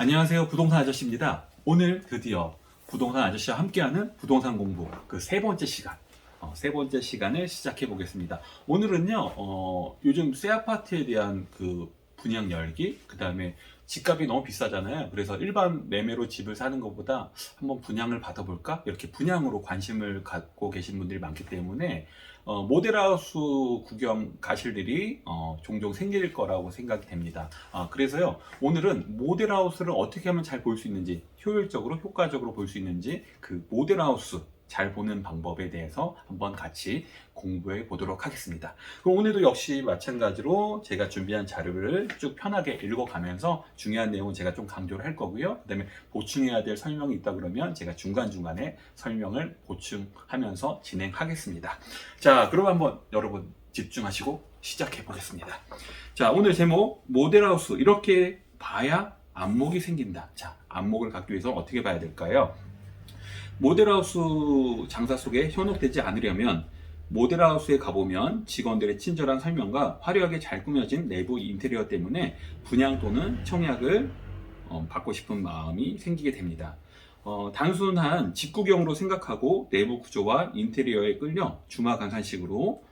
안녕하세요. 부동산 아저씨입니다. 오늘 드디어 부동산 아저씨와 함께하는 부동산 공부 그 세 번째 시간, 세 번째 시간을 시작해 보겠습니다. 오늘은요, 요즘 새 아파트에 대한 그 분양 열기, 그 다음에 집값이 너무 비싸잖아요. 그래서 일반 매매로 집을 사는 것보다 한번 분양을 받아볼까? 이렇게 분양으로 관심을 갖고 계신 분들이 많기 때문에 모델하우스 구경 가실 일이 종종 생길 거라고 생각이 됩니다. 그래서요, 오늘은 모델하우스를 어떻게 하면 잘 볼 수 있는지, 효율적으로, 효과적으로 볼 수 있는지 그 모델하우스 잘 보는 방법에 대해서 한번 같이 공부해 보도록 하겠습니다. 그럼 오늘도 역시 마찬가지로 제가 준비한 자료를 쭉 편하게 읽어가면서 중요한 내용은 제가 좀 강조를 할 거고요. 그 다음에 보충해야 될 설명이 있다 그러면 제가 중간중간에 설명을 보충하면서 진행하겠습니다. 자, 그럼 한번 여러분 집중하시고 시작해 보겠습니다. 자, 오늘 제목 모델하우스 이렇게 봐야 안목이 생긴다. 자, 안목을 갖기 위해서 어떻게 봐야 될까요? 모델하우스 장사 속에 현혹되지 않으려면 모델하우스에 가보면 직원들의 친절한 설명과 화려하게 잘 꾸며진 내부 인테리어 때문에 분양 또는 청약을 받고 싶은 마음이 생기게 됩니다. 단순한 집 구경으로 생각하고 내부 구조와 인테리어에 끌려 주마간산식으로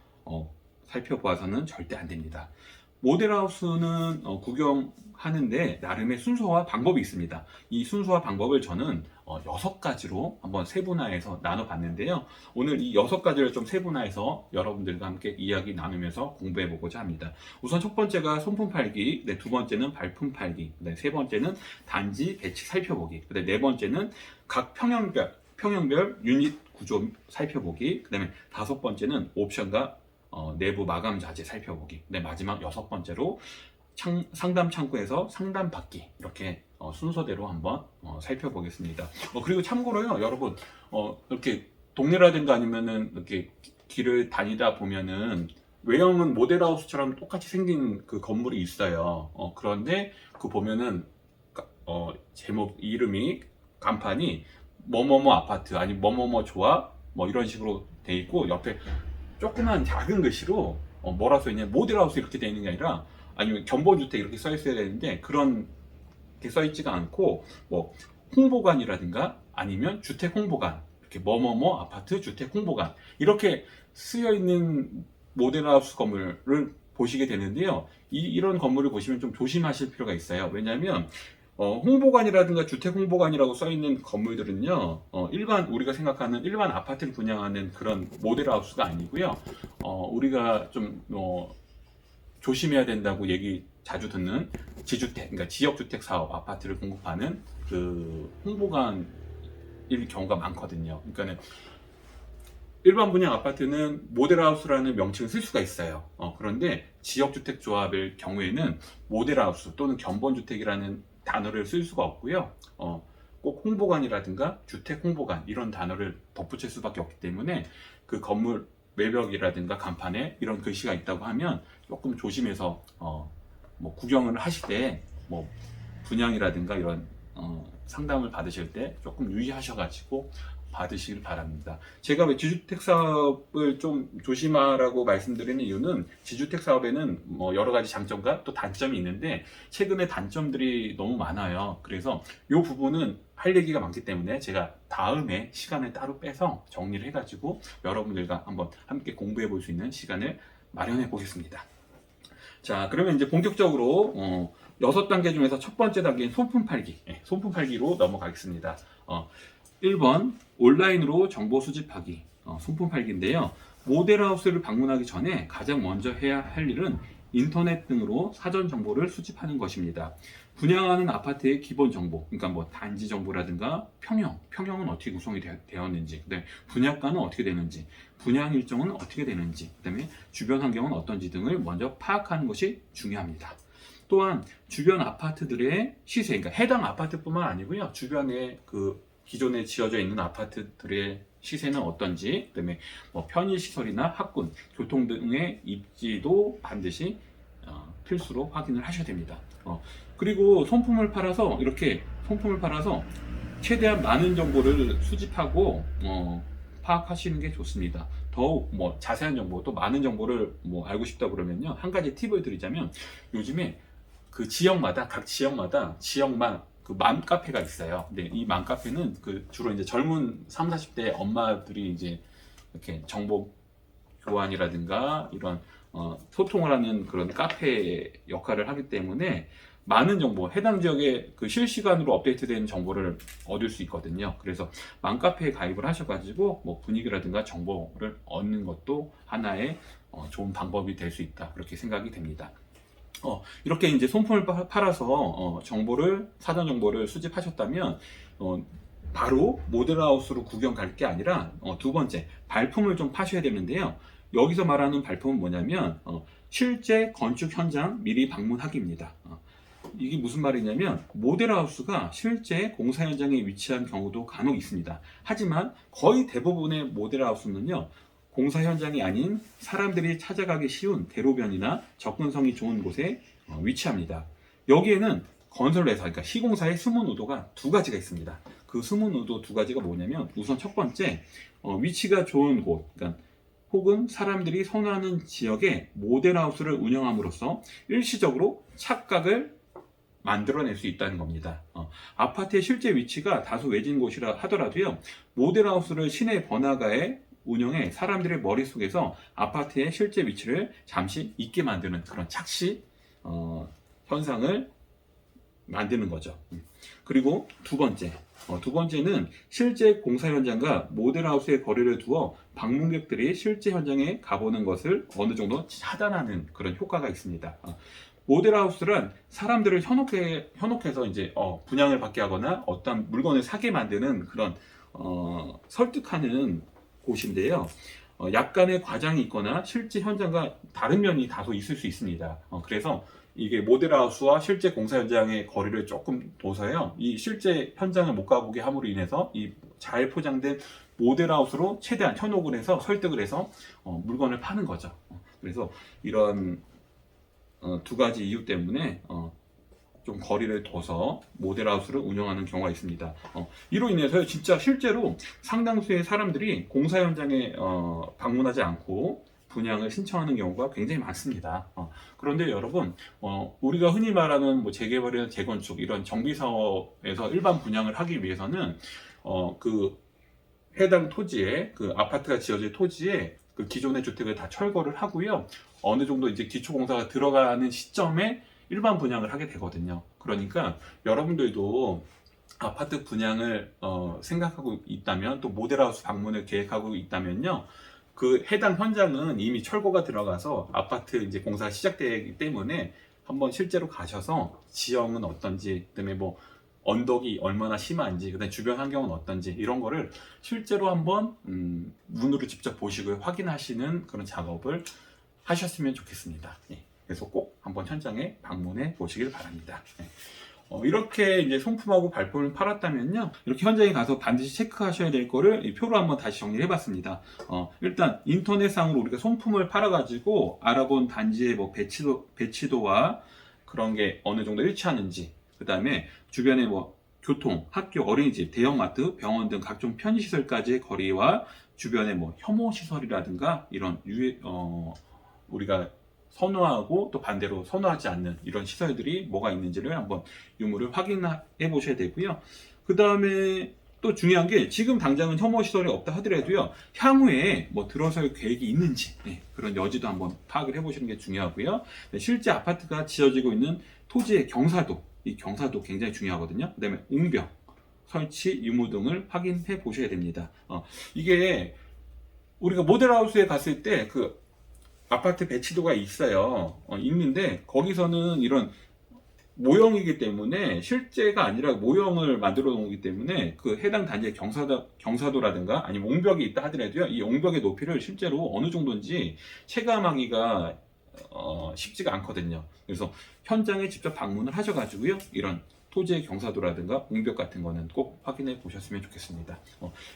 살펴보아서는 절대 안 됩니다. 모델하우스는 구경하는데 나름의 순서와 방법이 있습니다. 이 순서와 방법을 저는 6가지로 한번 세분화해서 나눠봤는데요. 오늘 이 6가지를 좀 세분화해서 여러분들과 함께 이야기 나누면서 공부해 보고자 합니다. 우선 첫 번째가 손품 팔기, 두 번째는 발품 팔기, 세 번째는 단지 배치 살펴보기, 네 번째는 각 평형별 유닛 구조 살펴보기, 그 다음에 다섯 번째는 옵션과 내부 마감 자재 살펴보기. 마지막 6번째로 상담 창구에서 상담 받기. 이렇게 순서대로 한번 살펴보겠습니다. 그리고 참고로요, 여러분, 이렇게 동네라든가 아니면은 이렇게 길을 다니다 보면은 외형은 모델하우스처럼 똑같이 생긴 그 건물이 있어요. 그런데 그 보면은 제목 이름이 간판이 뭐뭐뭐 아파트 아니 뭐뭐뭐 조합 뭐 이런 식으로 돼 있고 옆에 조그만 작은 글씨로 뭐라 써있냐, 모델하우스 이렇게 되어 있는 게 아니라 아니면 견본주택 이렇게 써 있어야 되는데 그런 게 써 있지가 않고 뭐 홍보관이라든가 아니면 주택 홍보관, 이렇게 뭐뭐뭐 아파트 주택 홍보관 이렇게 쓰여 있는 모델하우스 건물을 보시게 되는데요. 이런 건물을 보시면 좀 조심하실 필요가 있어요. 왜냐하면 홍보관이라든가 주택 홍보관이라고 써 있는 건물들은요, 일반 우리가 생각하는 일반 아파트를 분양하는 그런 모델하우스가 아니고요. 우리가 좀 조심해야 된다고 얘기 자주 듣는 지주택, 그러니까 지역주택 사업 아파트를 공급하는 그 홍보관일 경우가 많거든요. 그러니까는 일반 분양 아파트는 모델하우스라는 명칭을 쓸 수가 있어요. 그런데 지역주택 조합의 경우에는 모델하우스 또는 견본주택이라는 단어를 쓸 수가 없고요. 꼭 홍보관이라든가 주택 홍보관 이런 단어를 덧붙일 수밖에 없기 때문에 그 건물 외벽이라든가 간판에 이런 글씨가 있다고 하면 조금 조심해서 뭐 구경을 하실 때 뭐 분양이라든가 이런 상담을 받으실 때 조금 유의하셔가지고 받으시길 바랍니다. 제가 왜 지주택 사업을 좀 조심하라고 말씀드리는 이유는 지주택 사업에는 뭐 여러 가지 장점과 또 단점이 있는데 최근에 단점들이 너무 많아요. 그래서 이 부분은 할 얘기가 많기 때문에 제가 다음에 시간을 따로 빼서 정리를 해가지고 여러분들과 한번 함께 공부해 볼 수 있는 시간을 마련해 보겠습니다. 자, 그러면 이제 본격적으로 6단계 중에서 첫 번째 단계인 손품 팔기, 손품 팔기로 넘어가겠습니다. 1번 온라인으로 정보 수집하기, 손품 팔기인데요. 모델하우스를 방문하기 전에 가장 먼저 해야 할 일은 인터넷 등으로 사전 정보를 수집하는 것입니다. 분양하는 아파트의 기본 정보, 그러니까 뭐 단지 정보라든가 평형은 어떻게 구성이 되었는지, 그다음에 분양가는 어떻게 되는지, 분양 일정은 어떻게 되는지, 그다음에 주변 환경은 어떤지 등을 먼저 파악하는 것이 중요합니다. 또한 주변 아파트들의 시세, 그러니까 해당 아파트뿐만 아니고요, 주변에 그 기존에 지어져 있는 아파트들의 시세는 어떤지, 그다음에 뭐 편의시설이나 학군, 교통 등의 입지도 반드시 필수로 확인을 하셔야 됩니다. 그리고 손품을 팔아서 최대한 많은 정보를 수집하고 파악하시는 게 좋습니다. 더욱 뭐 자세한 정보, 또 많은 정보를 뭐 알고 싶다 그러면요, 한 가지 팁을 드리자면 요즘에 그 지역마다 각 지역만 그 맘카페가 있어요. 근데 이 맘카페는 그 주로 이제 젊은 3, 40대 엄마들이 이제 이렇게 정보 교환이라든가 이런 소통을 하는 그런 카페 역할을 하기 때문에 많은 정보, 해당 지역에 그 실시간으로 업데이트된 정보를 얻을 수 있거든요. 그래서 맘카페에 가입을 하셔가지고 뭐 분위기라든가 정보를 얻는 것도 하나의 좋은 방법이 될 수 있다. 그렇게 생각이 됩니다. 이렇게 이제 손품을 팔아서 사전 정보를 수집하셨다면 바로 모델하우스로 구경 갈 게 아니라 두 번째 발품을 좀 파셔야 되는데요. 여기서 말하는 발품은 뭐냐면 실제 건축 현장 미리 방문하기입니다. 이게 무슨 말이냐면 모델하우스가 실제 공사 현장에 위치한 경우도 간혹 있습니다. 하지만 거의 대부분의 모델하우스는요, 공사 현장이 아닌 사람들이 찾아가기 쉬운 대로변이나 접근성이 좋은 곳에 위치합니다. 여기에는 건설회사, 그러니까 시공사의 숨은 의도가 두 가지가 있습니다. 그 숨은 의도 두 가지가 뭐냐면, 우선 첫 번째, 위치가 좋은 곳, 그러니까 혹은 사람들이 선호하는 지역에 모델하우스를 운영함으로써 일시적으로 착각을 만들어낼 수 있다는 겁니다. 아파트의 실제 위치가 다소 외진 곳이라 하더라도요, 모델하우스를 시내 번화가에 운영해 사람들의 머릿속에서 아파트의 실제 위치를 잠시 잊게 만드는 그런 착시 현상을 만드는 거죠. 그리고 두 번째는 실제 공사 현장과 모델하우스의 거리를 두어 방문객들이 실제 현장에 가보는 것을 어느 정도 차단하는 그런 효과가 있습니다. 모델하우스란 사람들을 현혹해서 이제 분양을 받게 하거나 어떤 물건을 사게 만드는 그런 설득하는 곳인데요. 약간의 과장이 있거나 실제 현장과 다른 면이 다소 있을 수 있습니다. 그래서 이게 모델하우스와 실제 공사 현장의 거리를 조금 둬서요, 이 실제 현장을 못 가보게 함으로 인해서 이 잘 포장된 모델하우스로 최대한 현혹을 해서 설득을 해서 물건을 파는 거죠. 그래서 이런 두 가지 이유 때문에 좀 거리를 둬서 모델하우스를 운영하는 경우가 있습니다. 이로 인해서 진짜 실제로 상당수의 사람들이 공사 현장에 방문하지 않고 분양을 신청하는 경우가 굉장히 많습니다. 그런데 여러분, 우리가 흔히 말하는 뭐 재개발이나 재건축 이런 정비 사업에서 일반 분양을 하기 위해서는 그 해당 토지에, 그 아파트가 지어질 토지에 그 기존의 주택을 다 철거를 하고요, 어느 정도 이제 기초 공사가 들어가는 시점에 일반 분양을 하게 되거든요. 그러니까 여러분들도 아파트 분양을 생각하고 있다면, 또 모델하우스 방문을 계획하고 있다면요, 그 해당 현장은 이미 철거가 들어가서 아파트 이제 공사가 시작되기 때문에 한번 실제로 가셔서 지형은 어떤지, 그다음에 뭐 언덕이 얼마나 심한지, 그다음에 주변 환경은 어떤지, 이런 거를 실제로 한번 눈으로 직접 보시고 확인하시는 그런 작업을 하셨으면 좋겠습니다. 그래서 꼭 한번 현장에 방문해 보시길 바랍니다. 이렇게 이제 손품하고 발품을 팔았다면요, 이렇게 현장에 가서 반드시 체크하셔야 될 거를 이 표로 한번 다시 정리해 봤습니다. 일단 인터넷상으로 우리가 손품을 팔아 가지고 알아본 단지의 뭐 배치도와 그런 게 어느 정도 일치하는지, 그 다음에 주변에 뭐 교통, 학교, 어린이집, 대형마트, 병원 등 각종 편의시설까지의 거리와 주변에 뭐 혐오시설이라든가 이런 우리가 선호하고 또 반대로 선호하지 않는 이런 시설들이 뭐가 있는지를 한번 유무를 확인해 보셔야 되고요. 그 다음에 또 중요한 게, 지금 당장은 혐오 시설이 없다 하더라도요, 향후에 뭐 들어설 계획이 있는지, 그런 여지도 한번 파악을 해보시는 게 중요하고요. 실제 아파트가 지어지고 있는 토지의 경사도, 이 경사도 굉장히 중요하거든요. 그 다음에 옹벽, 설치 유무 등을 확인해 보셔야 됩니다. 이게 우리가 모델하우스에 갔을 때 그 아파트 배치도가 있어요. 있는데 거기서는 이런 모형이기 때문에, 실제가 아니라 모형을 만들어 놓기 때문에 그 해당 단지의 경사도라든가 아니면 옹벽이 있다 하더라도요, 이 옹벽의 높이를 실제로 어느 정도인지 체감하기가 쉽지가 않거든요. 그래서 현장에 직접 방문을 하셔가지고요, 이런 토지의 경사도라든가 옹벽 같은 거는 꼭 확인해 보셨으면 좋겠습니다.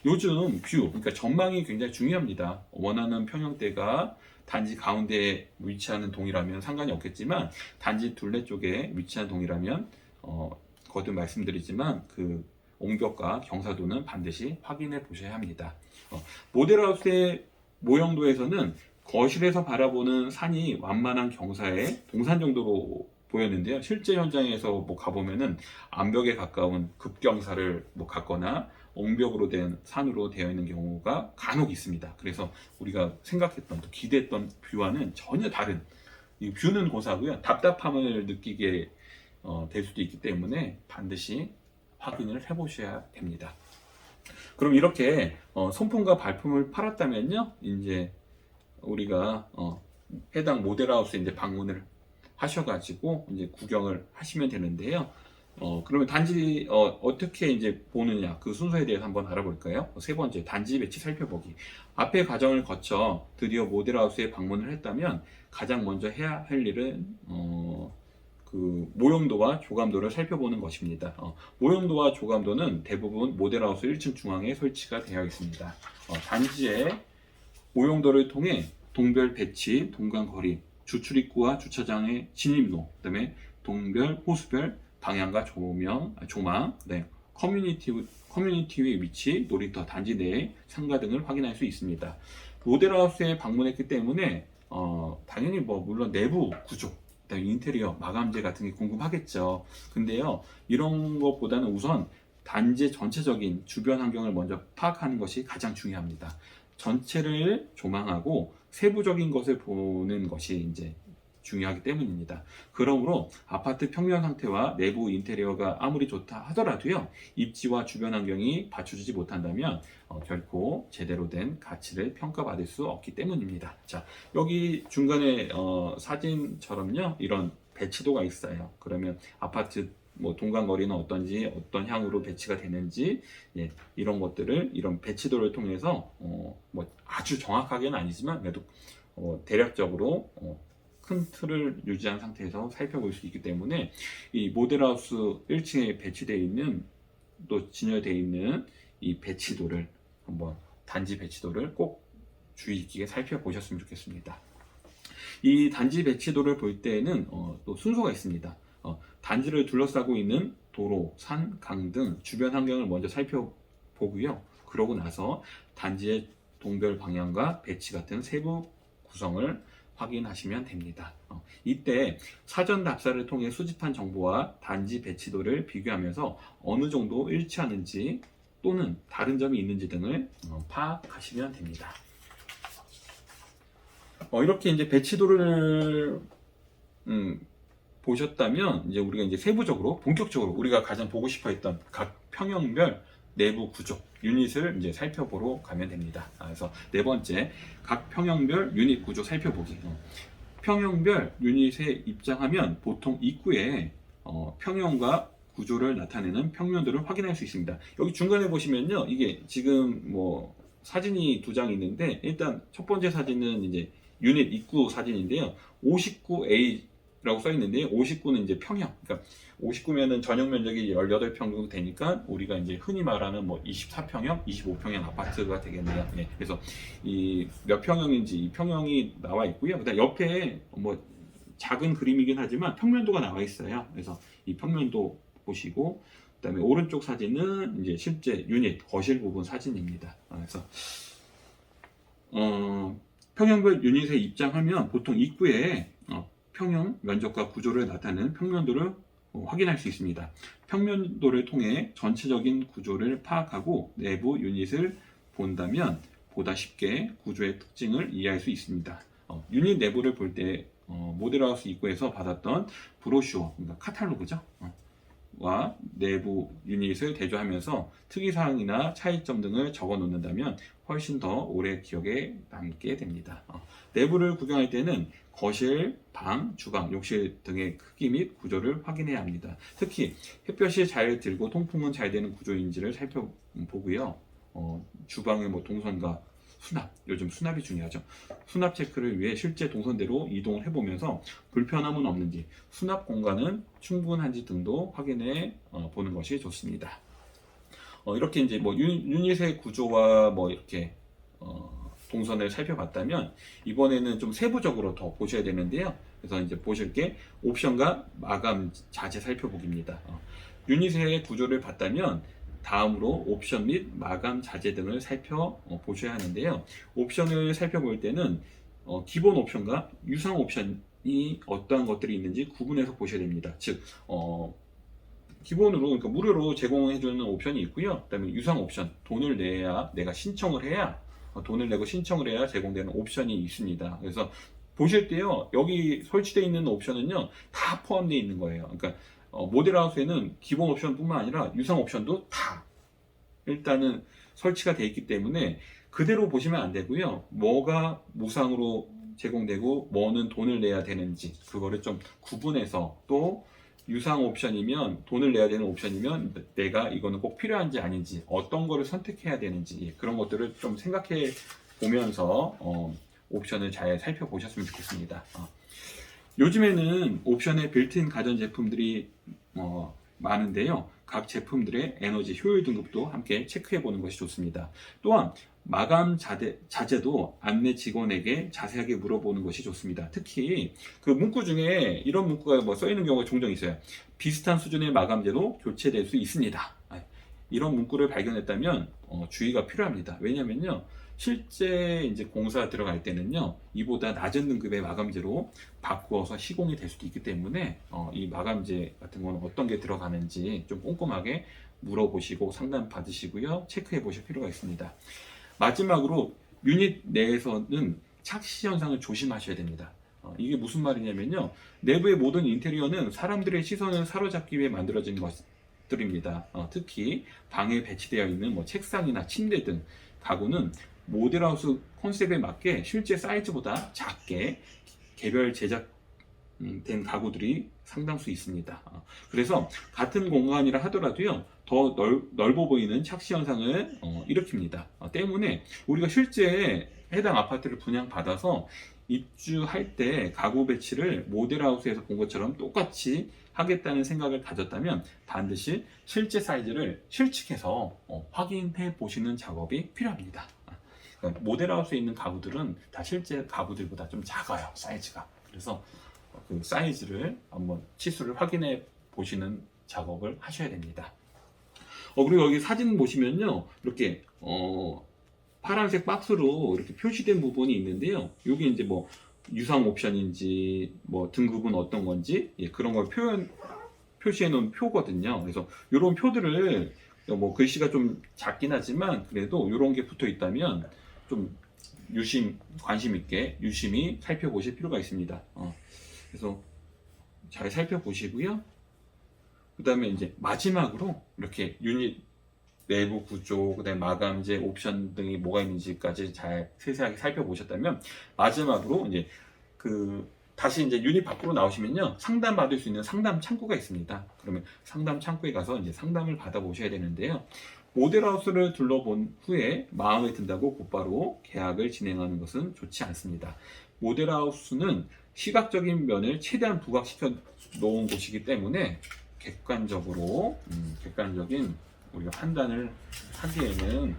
요즘 뷰, 그러니까 전망이 굉장히 중요합니다. 원하는 평형대가 단지 가운데에 위치하는 동이라면 상관이 없겠지만, 단지 둘레 쪽에 위치한 동이라면 거듭 말씀드리지만 그 옹벽과 경사도는 반드시 확인해 보셔야 합니다. 모델하우스의 모형도에서는 거실에서 바라보는 산이 완만한 경사의 동산 정도로 보였는데요. 실제 현장에서 뭐 가보면은 암벽에 가까운 급경사를 뭐 갖거나 옹벽으로 된 산으로 되어 있는 경우가 간혹 있습니다. 그래서 우리가 생각했던 또 기대했던 뷰와는 전혀 다른, 이 뷰는 고사고요. 답답함을 느끼게 될 수도 있기 때문에 반드시 확인을 해보셔야 됩니다. 그럼 이렇게 손품과 발품을 팔았다면요, 이제 우리가 해당 모델하우스에 이제 방문을 하셔가지고 이제 구경을 하시면 되는데요. 그러면 단지 어떻게 이제 보느냐, 그 순서에 대해서 한번 알아볼까요? 세 번째, 단지 배치 살펴보기. 앞의 과정을 거쳐 드디어 모델하우스에 방문을 했다면 가장 먼저 해야 할 일은 그 모형도와 조감도를 살펴보는 것입니다. 모형도와 조감도는 대부분 모델하우스 1층 중앙에 설치가 되어 있습니다. 단지의 모형도를 통해 동별 배치, 동간 거리, 주출입구와 주차장의 진입로, 그다음에 동별, 호수별 방향과 조망, 네, 커뮤니티의 위치, 놀이터, 단지 내의 상가 등을 확인할 수 있습니다. 모델하우스에 방문했기 때문에 당연히 뭐 물론 내부 구조, 그다음에 인테리어, 마감재 같은 게 궁금하겠죠. 근데요, 이런 것보다는 우선 단지 전체적인 주변 환경을 먼저 파악하는 것이 가장 중요합니다. 전체를 조망하고 세부적인 것을 보는 것이 이제 중요하기 때문입니다. 그러므로 아파트 평면 상태와 내부 인테리어가 아무리 좋다 하더라도요, 입지와 주변 환경이 받쳐주지 못한다면 결코 제대로 된 가치를 평가받을 수 없기 때문입니다. 자, 여기 중간에 사진처럼요, 이런 배치도가 있어요. 그러면 아파트 뭐 동간거리는 어떤지, 어떤 향으로 배치가 되는지, 예, 이런 것들을 이런 배치도를 통해서 뭐 아주 정확하게는 아니지만 그래도 대략적으로 큰 틀을 유지한 상태에서 살펴볼 수 있기 때문에 이 모델하우스 1층에 배치되어 있는, 또 진열되어 있는 이 배치도를 한번, 단지 배치도를 꼭 주의 깊게 살펴보셨으면 좋겠습니다. 이 단지 배치도를 볼 때에는 또 순서가 있습니다. 단지를 둘러싸고 있는 도로, 산, 강 등 주변 환경을 먼저 살펴보고요. 그러고 나서 단지의 동별 방향과 배치 같은 세부 구성을 확인하시면 됩니다. 이때 사전 답사를 통해 수집한 정보와 단지 배치도를 비교하면서 어느 정도 일치하는지 또는 다른 점이 있는지 등을 파악하시면 됩니다. 이렇게 이제 배치도를 보셨다면 이제 우리가 이제 세부적으로, 본격적으로 우리가 가장 보고 싶어 했던 각 평형별 내부 구조 유닛을 이제 살펴보러 가면 됩니다. 그래서 네 번째, 각 평형별 유닛 구조 살펴보기. 평형별 유닛에 입장하면 보통 입구에 평형과 구조를 나타내는 평면도를 확인할 수 있습니다. 여기 중간에 보시면요, 이게 지금 뭐 사진이 두 장 있는데, 일단 첫 번째 사진은 이제 유닛 입구 사진인데요, 59A 라고 써 있는데, 59는 이제 평형, 그러니까 59면은 전용 면적이 18평 정도 되니까 우리가 이제 흔히 말하는 뭐 24평형, 25평형 아파트가 되겠네요. 네, 그래서 이 몇 평형인지 이 평형이 나와 있고요. 그다음 옆에 뭐 작은 그림이긴 하지만 평면도가 나와 있어요. 그래서 이 평면도 보시고, 그다음에 오른쪽 사진은 이제 실제 유닛 거실 부분 사진입니다. 그래서 평형별 유닛에 입장하면 보통 입구에 평형 면적과 구조를 나타내는 평면도를 확인할 수 있습니다. 평면도를 통해 전체적인 구조를 파악하고 내부 유닛을 본다면 보다 쉽게 구조의 특징을 이해할 수 있습니다. 유닛 내부를 볼 때 모델하우스 입구에서 받았던 브로슈어, 그러니까 카탈로그죠, 와 내부 유닛을 대조하면서 특이사항이나 차이점 등을 적어 놓는다면 훨씬 더 오래 기억에 남게 됩니다. 내부를 구경할 때는 거실, 방, 주방, 욕실 등의 크기 및 구조를 확인해야 합니다. 특히 햇볕이 잘 들고 통풍은 잘 되는 구조인지를 살펴보고요. 주방의 뭐 동선과 수납, 요즘 수납이 중요하죠. 수납 체크를 위해 실제 동선대로 이동을 해보면서 불편함은 없는지, 수납 공간은 충분한지 등도 확인해 보는 것이 좋습니다. 이렇게 이제 뭐 유닛의 구조와 뭐 이렇게 동선을 살펴봤다면, 이번에는 좀 세부적으로 더 보셔야 되는데요. 그래서 이제 보실 게 옵션과 마감 자재 살펴보기입니다. 유닛의 구조를 봤다면 다음으로 옵션 및 마감 자재 등을 살펴보셔야 하는데요. 옵션을 살펴볼 때는 기본 옵션과 유상 옵션 어떠한 것들이 있는지 구분해서 보셔야 됩니다. 즉, 기본으로 그러니까 무료로 제공해주는 옵션이 있고요. 그다음에 유상 옵션, 돈을 내야 내가 신청을 해야 돈을 내고 신청을 해야 제공되는 옵션이 있습니다. 그래서 보실 때요, 여기 설치되어 있는 옵션은요 다 포함되어 있는 거예요. 그러니까 모델하우스에는 기본 옵션뿐만 아니라 유상 옵션도 다 일단은 설치가 되어 있기 때문에 그대로 보시면 안 되고요. 뭐가 무상으로 제공되고 뭐는 돈을 내야 되는지 그거를 좀 구분해서, 또 유상 옵션이면 돈을 내야 되는 옵션이면 내가 이거는 꼭 필요한지 아닌지, 어떤 거를 선택해야 되는지 그런 것들을 좀 생각해 보면서 옵션을 잘 살펴보셨으면 좋겠습니다. 요즘에는 옵션에 빌트인 가전제품들이 많은데요. 각 제품들의 에너지 효율 등급도 함께 체크해 보는 것이 좋습니다. 또한 마감 자재도 안내 직원에게 자세하게 물어보는 것이 좋습니다. 특히 그 문구 중에 이런 문구가 써 있는 경우가 종종 있어요. 비슷한 수준의 마감재도 교체될 수 있습니다. 이런 문구를 발견했다면 주의가 필요합니다. 왜냐면요, 실제 이제 공사 들어갈 때는요, 이보다 낮은 등급의 마감재로 바꾸어서 시공이 될 수도 있기 때문에 이 마감재 같은 거는 어떤 게 들어가는지 좀 꼼꼼하게 물어보시고 상담 받으시고요, 체크해 보실 필요가 있습니다. 마지막으로 유닛 내에서는 착시 현상을 조심하셔야 됩니다. 이게 무슨 말이냐면요, 내부의 모든 인테리어는 사람들의 시선을 사로잡기 위해 만들어진 것들입니다. 특히 방에 배치되어 있는 책상이나 침대 등 가구는 모델하우스 컨셉에 맞게 실제 사이즈보다 작게 개별 제작된 가구들이 상당수 있습니다. 그래서 같은 공간이라 하더라도요, 더 넓어 보이는 착시 현상을 일으킵니다. 때문에 우리가 실제 해당 아파트를 분양받아서 입주할 때 가구 배치를 모델하우스에서 본 것처럼 똑같이 하겠다는 생각을 가졌다면 반드시 실제 사이즈를 실측해서 확인해 보시는 작업이 필요합니다. 그러니까 모델하우스에 있는 가구들은 다 실제 가구들보다 좀 작아요, 사이즈가. 그래서 그 사이즈를 한번 치수를 확인해 보시는 작업을 하셔야 됩니다. 그리고 여기 사진 보시면요, 이렇게 파란색 박스로 이렇게 표시된 부분이 있는데요. 이게 이제 유상 옵션인지 등급은 어떤 건지 그런 걸 표시해 놓은 표거든요. 그래서 이런 표들을 글씨가 좀 작긴 하지만 그래도 이런 게 붙어 있다면 좀 관심 있게 유심히 살펴보실 필요가 있습니다. 그래서 잘 살펴보시고요. 그 다음에 이제 마지막으로 이렇게 유닛 내부 구조, 그다음에 마감재, 옵션 등이 뭐가 있는지까지 잘 세세하게 살펴보셨다면, 마지막으로 이제 다시 이제 유닛 밖으로 나오시면요, 상담 받을 수 있는 상담 창구가 있습니다. 그러면 상담 창구에 가서 이제 상담을 받아보셔야 되는데요. 모델하우스를 둘러본 후에 마음에 든다고 곧바로 계약을 진행하는 것은 좋지 않습니다. 모델하우스는 시각적인 면을 최대한 부각시켜 놓은 곳이기 때문에 객관적인 우리가 판단을 하기에는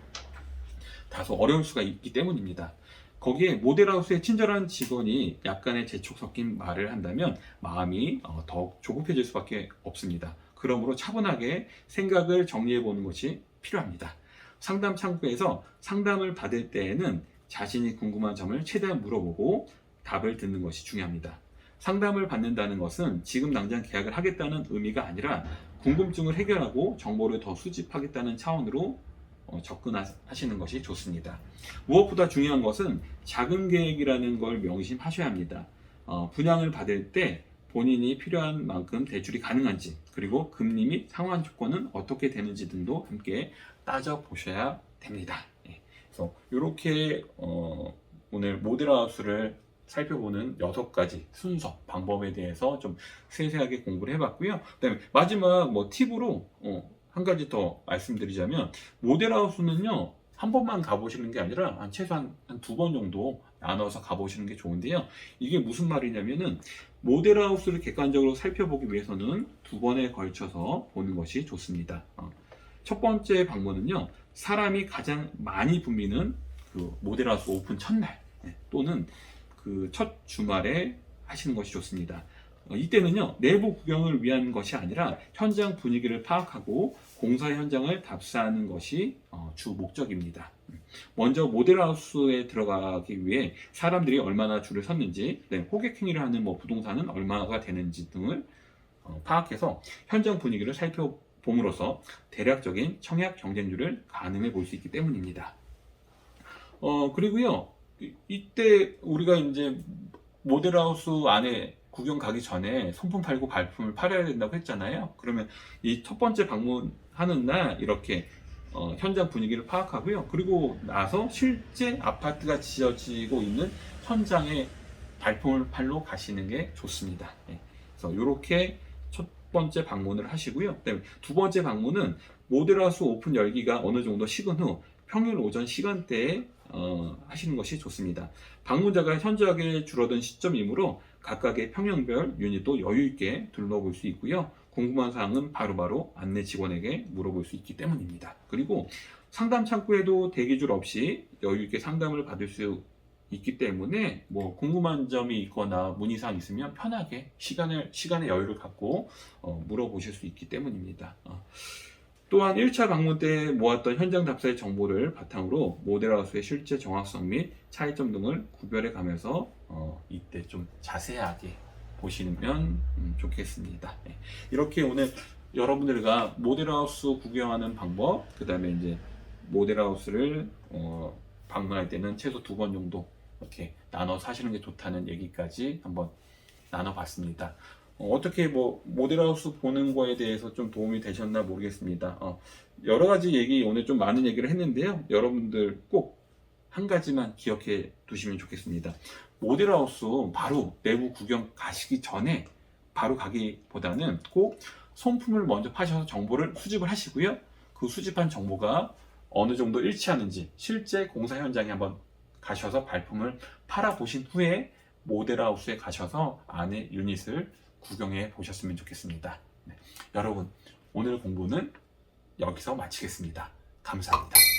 다소 어려울 수가 있기 때문입니다. 거기에 모델하우스의 친절한 직원이 약간의 재촉 섞인 말을 한다면 마음이 더욱 조급해질 수밖에 없습니다. 그러므로 차분하게 생각을 정리해 보는 것이 필요합니다. 상담 창구에서 상담을 받을 때에는 자신이 궁금한 점을 최대한 물어보고 답을 듣는 것이 중요합니다. 상담을 받는다는 것은 지금 당장 계약을 하겠다는 의미가 아니라 궁금증을 해결하고 정보를 더 수집하겠다는 차원으로 접근하시는 것이 좋습니다. 무엇보다 중요한 것은 자금 계획이라는 걸 명심하셔야 합니다. 분양을 받을 때 본인이 필요한 만큼 대출이 가능한지, 그리고 금리 및 상환 조건은 어떻게 되는지 등도 함께 따져보셔야 됩니다. 그래서 이렇게 오늘 모델하우스를 살펴보는 6가지 순서, 방법에 대해서 좀 세세하게 공부를 해봤고요. 그다음에 마지막 팁으로 한 가지 더 말씀드리자면, 모델하우스는요, 한 번만 가보시는 게 아니라 최소한 한 2번 정도 나눠서 가보시는 게 좋은데요. 이게 무슨 말이냐면은, 모델하우스를 객관적으로 살펴보기 위해서는 2번에 걸쳐서 보는 것이 좋습니다. 첫 번째 방문은요, 사람이 가장 많이 붐비는 모델하우스 오픈 첫날 또는 첫 주말에 하시는 것이 좋습니다. 이때는요, 내부 구경을 위한 것이 아니라 현장 분위기를 파악하고 공사 현장을 답사하는 것이 주 목적입니다. 먼저 모델하우스에 들어가기 위해 사람들이 얼마나 줄을 섰는지, 호객 행위를 하는 부동산은 얼마가 되는지 등을 파악해서 현장 분위기를 살펴봄으로써 대략적인 청약 경쟁률을 가늠해 볼 수 있기 때문입니다. 그리고요, 이때 우리가 이제 모델하우스 안에 구경 가기 전에 손품 팔고 발품을 팔아야 된다고 했잖아요. 그러면 이 첫 번째 방문하는 날 이렇게 현장 분위기를 파악하고요. 그리고 나서 실제 아파트가 지어지고 있는 현장에 발품을 팔러 가시는 게 좋습니다. 그래서 이렇게 첫 번째 방문을 하시고요. 그다음에 두 번째 방문은 모델하우스 오픈 열기가 어느 정도 식은 후 평일 오전 시간대에 하시는 것이 좋습니다. 방문자가 현저하게 줄어든 시점이므로 각각의 평형별 유닛도 여유 있게 둘러볼 수 있고요. 궁금한 사항은 바로바로 안내 직원에게 물어볼 수 있기 때문입니다. 그리고 상담 창구에도 대기줄 없이 여유 있게 상담을 받을 수 있기 때문에 궁금한 점이 있거나 문의사항 있으면 편하게 시간의 여유를 갖고 물어보실 수 있기 때문입니다. 또한 1차 방문 때 모았던 현장 답사의 정보를 바탕으로 모델하우스의 실제 정확성 및 차이점 등을 구별해 가면서 이때 좀 자세하게 보시면 좋겠습니다. 이렇게 오늘 여러분들과 모델하우스 구경하는 방법, 그 다음에 이제 모델하우스를 방문할 때는 최소 2번 정도 이렇게 나눠 사시는 게 좋다는 얘기까지 한번 나눠봤습니다. 어떻게 모델하우스 보는 거에 대해서 좀 도움이 되셨나 모르겠습니다. 여러 가지 오늘 좀 많은 얘기를 했는데요. 여러분들 꼭 한 가지만 기억해 두시면 좋겠습니다. 모델하우스 바로 내부 구경 가시기 전에 바로 가기보다는 꼭 손품을 먼저 파셔서 정보를 수집을 하시고요. 그 수집한 정보가 어느 정도 일치하는지 실제 공사 현장에 한번 가셔서 발품을 팔아 보신 후에 모델하우스에 가셔서 안에 유닛을 구경해 보셨으면 좋겠습니다. 여러분, 오늘 공부는 여기서 마치겠습니다. 감사합니다.